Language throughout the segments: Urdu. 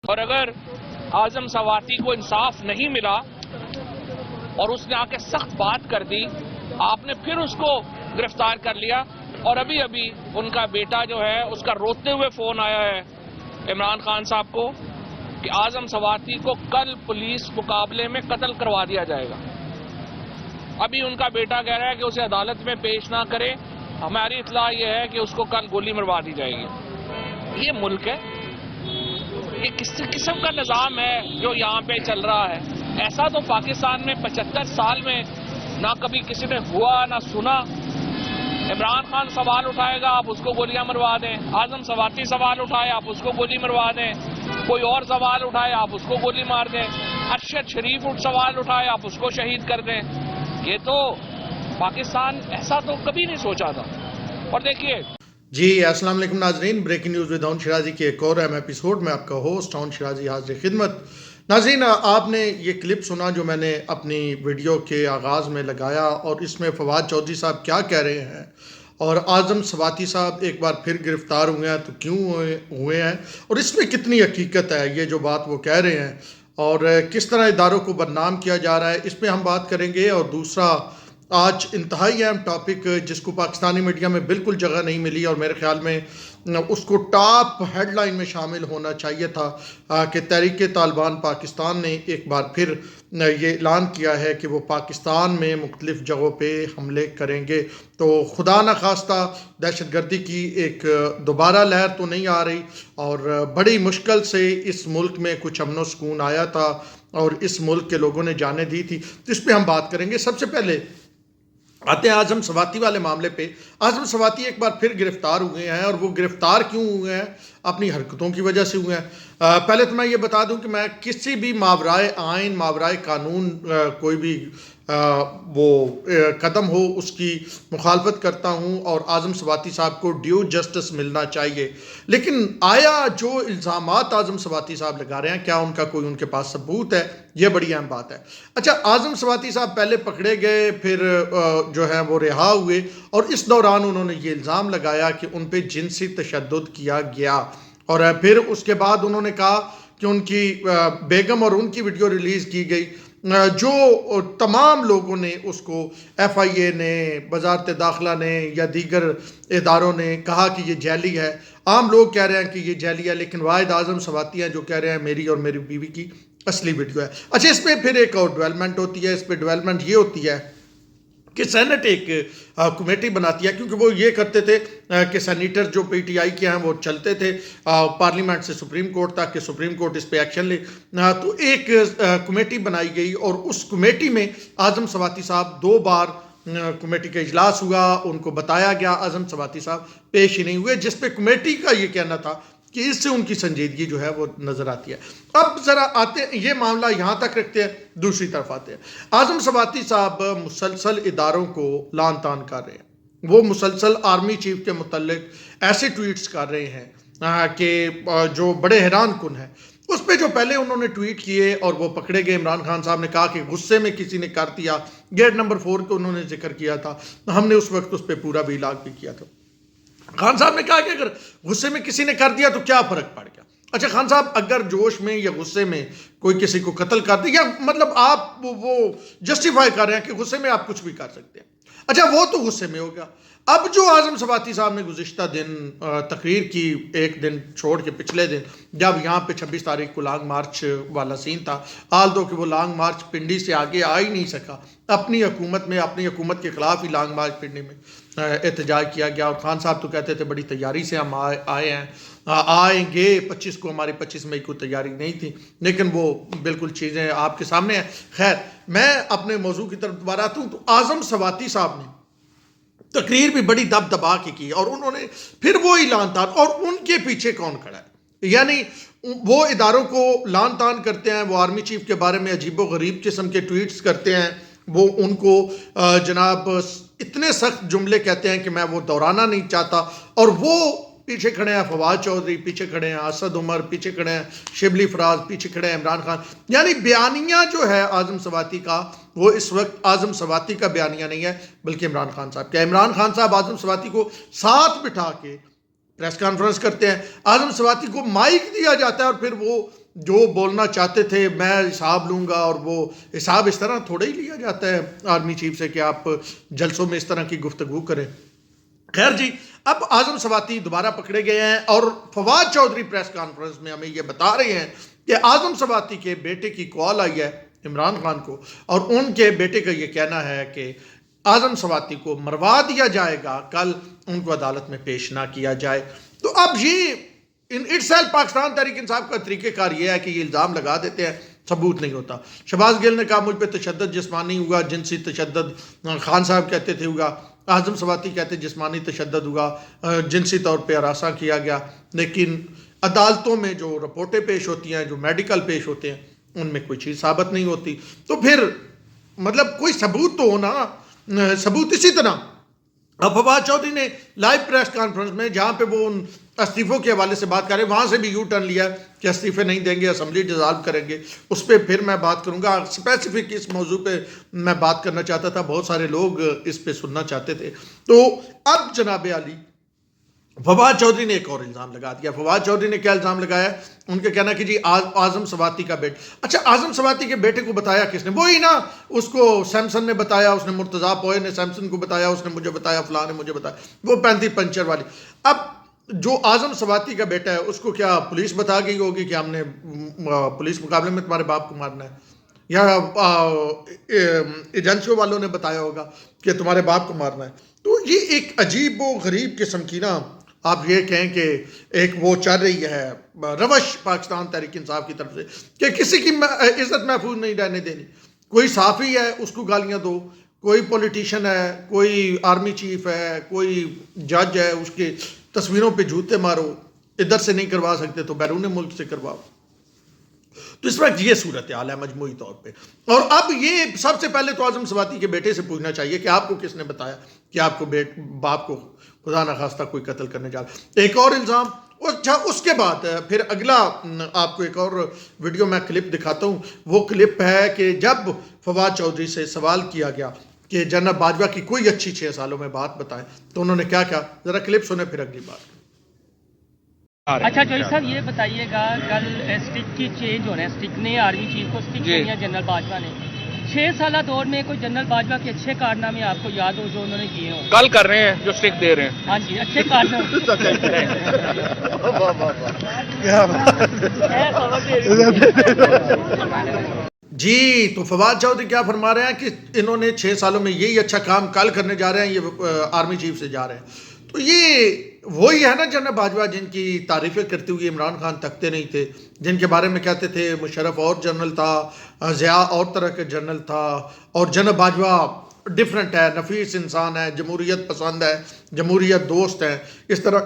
اور اگر اعظم سواتی کو انصاف نہیں ملا اور اس نے آ کے سخت بات کر دی، آپ نے پھر اس کو گرفتار کر لیا، اور ابھی ان کا بیٹا جو ہے اس کا روتے ہوئے فون آیا ہے عمران خان صاحب کو کہ اعظم سواتی کو کل پولیس مقابلے میں قتل کروا دیا جائے گا۔ ابھی ان کا بیٹا کہہ رہا ہے کہ اسے عدالت میں پیش نہ کرے، ہماری اطلاع یہ ہے کہ اس کو کل گولی مروا دی جائے گی۔ یہ ملک ہے، یہ کس قسم کا نظام ہے جو یہاں پہ چل رہا ہے؟ ایسا تو پاکستان میں 75 سال میں نہ کبھی کسی نے ہوا نہ سنا۔ عمران خان سوال اٹھائے گا، آپ اس کو گولیاں مروا دیں، اعظم سواتی سوال اٹھائے، آپ اس کو گولی مروا دیں، کوئی اور سوال اٹھائے، آپ اس کو گولی مار دیں، ارشد شریف سوال اٹھائے، آپ اس کو شہید کر دیں۔ یہ تو پاکستان ایسا تو کبھی نہیں سوچا تھا۔ اور دیکھیے جی السلام علیکم ناظرین، breaking news with Haroon Shirazi کے ایک اور اہم ایپیسوڈ میں آپ کا ہوسٹ ہارون شیرازی حاضر خدمت۔ ناظرین، آپ نے یہ کلپ سنا جو میں نے اپنی ویڈیو کے آغاز میں لگایا، اور اس میں فواد چودھری صاحب کیا کہہ رہے ہیں، اور اعظم سواتی صاحب ایک بار پھر گرفتار ہوئے ہیں تو کیوں ہوئے ہیں، اور اس میں کتنی حقیقت ہے یہ جو بات وہ کہہ رہے ہیں، اور کس طرح اداروں کو بدنام کیا جا رہا ہے، اس پہ ہم بات کریں گے۔ اور دوسرا آج انتہائی اہم ٹاپک جس کو پاکستانی میڈیا میں بالکل جگہ نہیں ملی، اور میرے خیال میں اس کو ٹاپ ہیڈ لائن میں شامل ہونا چاہیے تھا، کہ تحریک طالبان پاکستان نے ایک بار پھر یہ اعلان کیا ہے کہ وہ پاکستان میں مختلف جگہوں پہ حملے کریں گے۔ تو خدا نخواستہ دہشت گردی کی ایک دوبارہ لہر تو نہیں آ رہی، اور بڑی مشکل سے اس ملک میں کچھ امن و سکون آیا تھا اور اس ملک کے لوگوں نے جانیں دی تھی، تو اس پہ ہم بات کریں گے۔ سب سے پہلے آتے ہیں اعظم سواتی والے معاملے پہ۔ اعظم سواتی ایک بار پھر گرفتار ہوئے ہیں، اور وہ گرفتار کیوں ہوئے ہیں؟ اپنی حرکتوں کی وجہ سے ہوئے ہیں۔ پہلے تو میں یہ بتا دوں کہ میں کسی بھی ماورائے آئین ماورائے قانون کوئی بھی وہ قدم ہو اس کی مخالفت کرتا ہوں، اور اعظم سواتی صاحب کو ڈیو جسٹس ملنا چاہیے، لیکن آیا جو الزامات اعظم سواتی صاحب لگا رہے ہیں کیا ان کا کوئی ان کے پاس ثبوت ہے؟ یہ بڑی اہم بات ہے۔ اچھا، اعظم سواتی صاحب پہلے پکڑے گئے، پھر جو ہے وہ رہا ہوئے، اور اس دوران انہوں نے یہ الزام لگایا کہ ان پہ جنسی تشدد کیا گیا، اور پھر اس کے بعد انہوں نے کہا کہ ان کی بیگم اور ان کی ویڈیو ریلیز کی گئی، جو تمام لوگوں نے اس کو ایف آئی اے نے، وزارت داخلہ نے یا دیگر اداروں نے کہا کہ یہ جعلی ہے۔ عام لوگ کہہ رہے ہیں کہ یہ جعلی ہے، لیکن واحد اعظم سواتی ہیں جو کہہ رہے ہیں میری اور میری بیوی کی اصلی ویڈیو ہے۔ اچھا، اس پہ پھر ایک اور ڈیولپمنٹ ہوتی ہے۔ اس پہ ڈیولپمنٹ یہ ہوتی ہے کہ سینٹ ایک کمیٹی بناتی ہے، کیونکہ وہ یہ کرتے تھے کہ سینیٹر جو پی ٹی آئی کے ہیں وہ چلتے تھے پارلیمنٹ سے سپریم کورٹ تک کہ سپریم کورٹ اس پہ ایکشن لے۔ تو ایک کمیٹی بنائی گئی، اور اس کمیٹی میں اعظم سواتی صاحب 2 بار کمیٹی کا اجلاس ہوا، ان کو بتایا گیا، اعظم سواتی صاحب پیش ہی نہیں ہوئے، جس پہ کمیٹی کا یہ کہنا تھا کہ اس سے ان کی سنجیدگی جو ہے وہ نظر آتی ہے۔ اب ذرا آتے ہیں، یہ معاملہ یہاں تک رکھتے ہیں، دوسری طرف آتے ہیں۔ اعظم سواتی صاحب مسلسل اداروں کو لعن طعن کر رہے ہیں، وہ مسلسل آرمی چیف کے متعلق ایسے ٹویٹس کر رہے ہیں کہ جو بڑے حیران کن ہیں۔ اس پہ جو پہلے انہوں نے ٹویٹ کیے اور وہ پکڑے گئے، عمران خان صاحب نے کہا کہ غصے میں کسی نے کر دیا، گیٹ نمبر 4 کو انہوں نے ذکر کیا تھا، ہم نے اس وقت اس پہ پورا بھی لاگ بھی کیا تھا۔ خان صاحب نے کہا کہ اگر غصے میں کسی نے کر دیا تو کیا فرق پڑ گیا؟ اچھا خان صاحب، اگر جوش میں یا غصے میں کوئی کسی کو قتل کر دے، یا مطلب آپ وہ جسٹیفائی کر رہے ہیں کہ غصے میں آپ کچھ بھی کر سکتے ہیں، اچھا وہ تو غصے میں ہو گیا۔ اب جو اعظم سواتی صاحب نے گزشتہ دن تقریر کی، ایک دن چھوڑ کے پچھلے دن جب یہاں پہ 26 تاریخ کو لانگ مارچ والا سین تھا، آل دو کہ وہ لانگ مارچ پنڈی سے آگے آ ہی نہیں سکا، اپنی حکومت میں، اپنی حکومت کے خلاف ہی لانگ مارچ پنڈی میں احتجاج کیا گیا، اور خان صاحب تو کہتے تھے بڑی تیاری سے ہم آئے ہیں، آئیں گے 25 کو، ہماری 25 مئی کو تیاری نہیں تھی، لیکن وہ بالکل چیزیں آپ کے سامنے ہیں۔ خیر، میں اپنے موضوع کی طرف دوبارہ آتا ہوں۔ تو اعظم سواتی صاحب نے تقریر بھی بڑی دب دبا کے کی، اور انہوں نے پھر وہ اعلان تھا، اور ان کے پیچھے کون کھڑا ہے؟ یعنی وہ اداروں کو لعن طعن کرتے ہیں، وہ آرمی چیف کے بارے میں عجیب و غریب قسم کے ٹویٹس کرتے ہیں، وہ ان کو جناب اتنے سخت جملے کہتے ہیں کہ میں وہ دہرانا نہیں چاہتا، اور وہ پیچھے کھڑے ہیں فواد چودھری، پیچھے کھڑے ہیں اسد عمر، پیچھے کھڑے ہیں شبلی فراز، پیچھے کھڑے ہیں عمران خان۔ یعنی بیانیہ جو ہے اعظم سواتی کا، وہ اس وقت اعظم سواتی کا بیانیہ نہیں ہے، بلکہ عمران خان صاحب کا۔ عمران خان صاحب اعظم سواتی کو ساتھ بٹھا کے پریس کانفرنس کرتے ہیں, اعظم سواتی کو مائک دیا جاتا ہے اور پھر وہ جو بولنا چاہتے تھے میں حساب لوں گا, اور وہ حساب اس طرح تھوڑا ہی لیا جاتا ہے آرمی چیف سے کہ آپ جلسوں میں اس طرح کی گفتگو کریں. خیر جی, اب اعظم سواتی دوبارہ پکڑے گئے ہیں اور فواد چودھری پریس کانفرنس میں ہمیں یہ بتا رہے ہیں کہ اعظم سواتی کے بیٹے کی کال آئی ہے عمران خان کو, اور ان کے بیٹے کا یہ کہنا ہے کہ اعظم سواتی کو مروا دیا جائے گا, کل ان کو عدالت میں پیش نہ کیا جائے. تو اب یہ اٹسیلف پاکستان تحریک انصاف کا طریقہ کار یہ ہے کہ یہ الزام لگا دیتے ہیں, ثبوت نہیں ہوتا. شہباز گل نے کہا مجھ پہ تشدد جسمانی ہوا, جنسی تشدد, خان صاحب کہتے تھے ہوا, اعظم سواتی کہتے جسمانی تشدد ہوا, جنسی طور پہ ہراساں کیا گیا. لیکن عدالتوں میں جو رپورٹیں پیش ہوتی ہیں, جو میڈیکل پیش ہوتے ہیں, ان میں کوئی چیز ثابت نہیں ہوتی. تو پھر مطلب کوئی ثبوت تو ہونا. ثبوت اسی طرح اب فواد چودھری نے لائیو پریس کانفرنس میں جہاں پہ وہ ان استعفوں کے حوالے سے بات کریں, وہاں سے بھی یو ٹرن لیا کہ استعفے نہیں دیں گے, اسمبلی ڈیزالو کریں گے. اس پہ پھر میں بات کروں گا, اسپیسیفک اس موضوع پہ میں بات کرنا چاہتا تھا, بہت سارے لوگ اس پہ سننا چاہتے تھے. تو اب جناب علی فواد چودھری نے ایک اور الزام لگا دیا. فواد چودھری نے کیا الزام لگایا؟ ان کا کہنا کہ جی اعظم سواتی کا بیٹا. اچھا, اعظم سواتی کے بیٹے کو بتایا کس نے؟ وہی نا, اس کو سیمسن نے بتایا, اس نے مرتضیٰ پوئے نے سیمسن کو بتایا, اس نے مجھے بتایا, فلاں نے مجھے بتایا, وہ 35 پنچر والی. اب جو اعظم سواتی کا بیٹا ہے اس کو کیا پولیس بتا گئی ہوگی کہ ہم نے پولیس مقابلے میں تمہارے باپ کو مارنا ہے, یا ایجنسیوں والوں نے بتایا ہوگا کہ تمہارے باپ کو مارنا ہے؟ تو یہ ایک عجیب و غریب قسم کی نا, آپ یہ کہیں کہ ایک وہ چل رہی ہے روش پاکستان تحریک انصاف کی طرف سے کہ کسی کی عزت محفوظ نہیں رہنے دینی. کوئی صحافی ہے اس کو گالیاں دو, کوئی پولیٹیشین ہے, کوئی آرمی چیف ہے, کوئی جج ہے, اس کے تصویروں پہ جوتے مارو. ادھر سے نہیں کروا سکتے تو بیرون ملک سے کرواؤ. تو اس وقت یہ صورتحال ہے مجموعی طور پہ. اور اب یہ سب سے پہلے تو اعظم سواتی کے بیٹے سے پوچھنا چاہیے کہ آپ کو کس نے بتایا کہ آپ کو باپ کو خدا نخواستہ کوئی قتل کرنے جا رہا. ایک اور الزام. اچھا, اس کے بعد پھر اگلا آپ کو ایک اور ویڈیو میں کلپ دکھاتا ہوں. وہ کلپ ہے کہ جب فواد چودھری سے سوال کیا گیا کہ جنرل باجوہ کی کوئی اچھی 6 سالوں میں بات بتائیں, تو انہوں نے کیا کہا, ذرا کلپ سنیں پھر اگلی بات. اچھا جوئی صاحب یہ بتائیے گا, کل اسٹک کی چینج ہونا ہے, اسٹک نے آرمی چیف کو اسٹک دینی ہے جنرل باجوہ نے. 6 سالہ دور میں کوئی جنرل باجوہ کے اچھے کارنامے آپ کو یاد ہو جو انہوں نے کیے ہوں؟ کل کر رہے ہیں جو اسٹک دے رہے ہیں. ہاں جی, اچھے کارنامے. جی, تو فواد چودھری کیا فرما رہے ہیں کہ انہوں نے 6 سالوں میں یہی اچھا کام کل کرنے جا رہے ہیں, یہ آرمی چیف سے جا رہے ہیں. تو یہ وہی ہے نا جنرل باجوہ جن کی تعریفیں کرتے ہوئے عمران خان تکتے نہیں تھے, جن کے بارے میں کہتے تھے مشرف اور جنرل تھا, ضیاء اور طرح کے جنرل تھا, اور جنرل باجوہ ڈیفرنٹ ہے, نفیس انسان ہے, جمہوریت پسند ہے, جمہوریت دوست ہے. اس طرح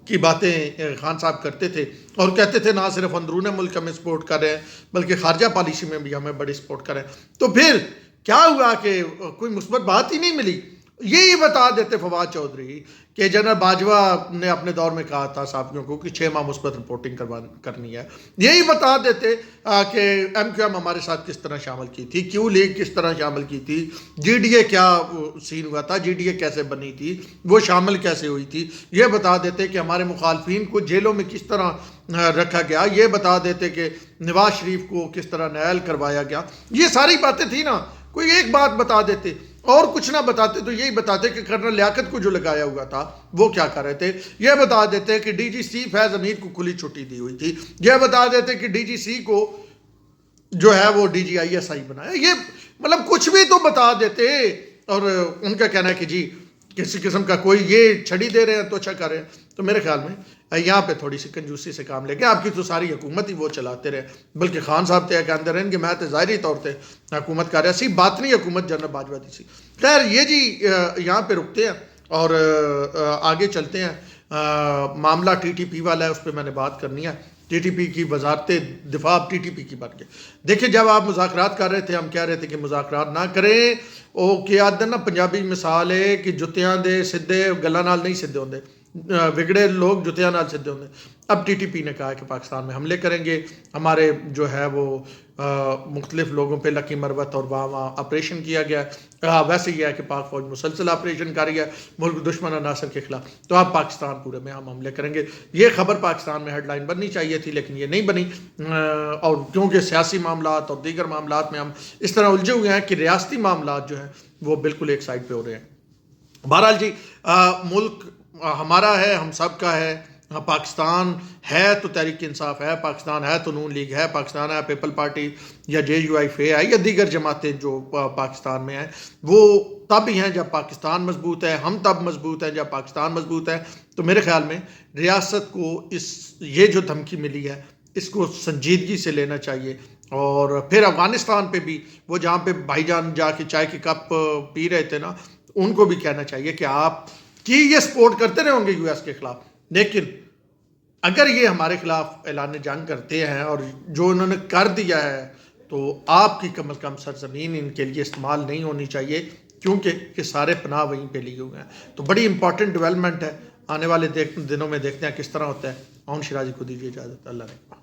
کی باتیں خان صاحب کرتے تھے اور کہتے تھے نہ صرف اندرون ملک ہمیں سپورٹ کر رہے ہیں بلکہ خارجہ پالیسی میں بھی ہمیں بڑی سپورٹ کر رہے ہیں. تو پھر کیا ہوا کہ کوئی مثبت بات ہی نہیں ملی. یہی بتا دیتے فواد چودھری کہ جنرل باجوہ نے اپنے دور میں کہا تھا صحافیوں کو کہ 6 ماہ مثبت رپورٹنگ کرنی ہے. یہی بتا دیتے کہ ایم کیو ایم ہمارے ساتھ کس طرح شامل کی تھی, کیو لیگ کس طرح شامل کی تھی, جی ڈی اے کیا سین ہوا تھا, جی ڈی اے کیسے بنی تھی, وہ شامل کیسے ہوئی تھی. یہ بتا دیتے کہ ہمارے مخالفین کو جیلوں میں کس طرح رکھا گیا. یہ بتا دیتے کہ نواز شریف کو کس طرح نائل کروایا گیا. یہ ساری باتیں تھیں نا. کوئی ایک بات بتا دیتے اور کچھ نہ بتاتے تو یہی بتاتے کہ کرنل لیاقت کو جو لگایا ہوا تھا وہ کیا کر رہے تھے. یہ بتا دیتے کہ ڈی جی سی فیض امیر کو کھلی چھٹی دی ہوئی تھی. یہ بتا دیتے کہ ڈی جی سی کو جو ہے وہ D G I S I بنایا. یہ مطلب کچھ بھی تو بتا دیتے. اور ان کا کہنا ہے کہ جی کسی قسم کا کوئی یہ چھڑی دے رہے ہیں تو اچھا کر رہے ہیں. تو میرے خیال میں یہاں پہ تھوڑی سی کنجوسی سے کام لے کے آپ کی تو ساری حکومت ہی وہ چلاتے رہے. بلکہ خان صاحب تے کہتے رہے کہ میں تو ظاہری طور پہ حکومت کر رہا سی, بات نہیں حکومت جنرل باجوہ دی سی. خیر یہ جی یہاں پہ رکتے ہیں اور آگے چلتے ہیں. معاملہ ٹی ٹی پی والا ہے, اس پہ میں نے بات کرنی ہے. ٹی ٹی پی کی وزارت دفاع ٹی ٹی پی کی بن گئی. دیکھیں جب آپ مذاکرات کر رہے تھے ہم کہہ رہے تھے کہ مذاکرات نہ کریں. وہ کیا آدھے نا پنجابی مثال ہے کہ جتیاں دے سدھے گلاں نال نہیں سدھے ہوندے. بگڑے لوگ جتیاں نال سدھے ہوندے. اب ٹی ٹی پی نے کہا کہ پاکستان میں حملے کریں گے, ہمارے جو ہے وہ مختلف لوگوں پہ لکی مروت اور وہاں آپریشن کیا گیا. ویسے یہ ہے کہ پاک فوج مسلسل آپریشن کر رہی ہے ملک دشمن عناصر کے خلاف, تو اب پاکستان پورے میں ہم حملے کریں گے. یہ خبر پاکستان میں ہیڈ لائن بننی چاہیے تھی لیکن یہ نہیں بنی, اور کیونکہ سیاسی معاملات اور دیگر معاملات میں ہم اس طرح الجھے ہوئے ہیں کہ ریاستی معاملات جو ہیں وہ بالکل ایک سائڈ پہ ہو رہے ہیں. بہرحال جی, ملک ہمارا ہے, ہم سب کا ہے. پاکستان ہے تو تحریک انصاف ہے, پاکستان ہے تو نون لیگ ہے, پاکستان ہے پیپل پارٹی یا JUIF ہے یا دیگر جماعتیں جو پاکستان میں ہیں, وہ تب ہی ہیں جب پاکستان مضبوط ہے. ہم تب مضبوط ہیں جب پاکستان مضبوط ہے. تو میرے خیال میں ریاست کو یہ جو دھمکی ملی ہے اس کو سنجیدگی سے لینا چاہیے. اور پھر افغانستان پہ بھی وہ جہاں پہ بھائی جان جا کے چائے کے کپ پی رہے تھے نا, ان کو بھی کہنا چاہیے کہ آپ کی یہ سپورٹ کرتے رہے ہوں گے US کے خلاف, لیکن اگر یہ ہمارے خلاف اعلان جنگ کرتے ہیں اور جو انہوں نے کر دیا ہے تو آپ کی کم از کم سرزمین ان کے لیے استعمال نہیں ہونی چاہیے, کیونکہ یہ سارے پناہ وہیں پہ لیے ہوئے ہیں. تو بڑی امپورٹنٹ ڈیولپمنٹ ہے, آنے والے دنوں میں دیکھتے ہیں کس طرح ہوتا ہے. عون شیرازی کو دیجیے اجازت, اللہ نے.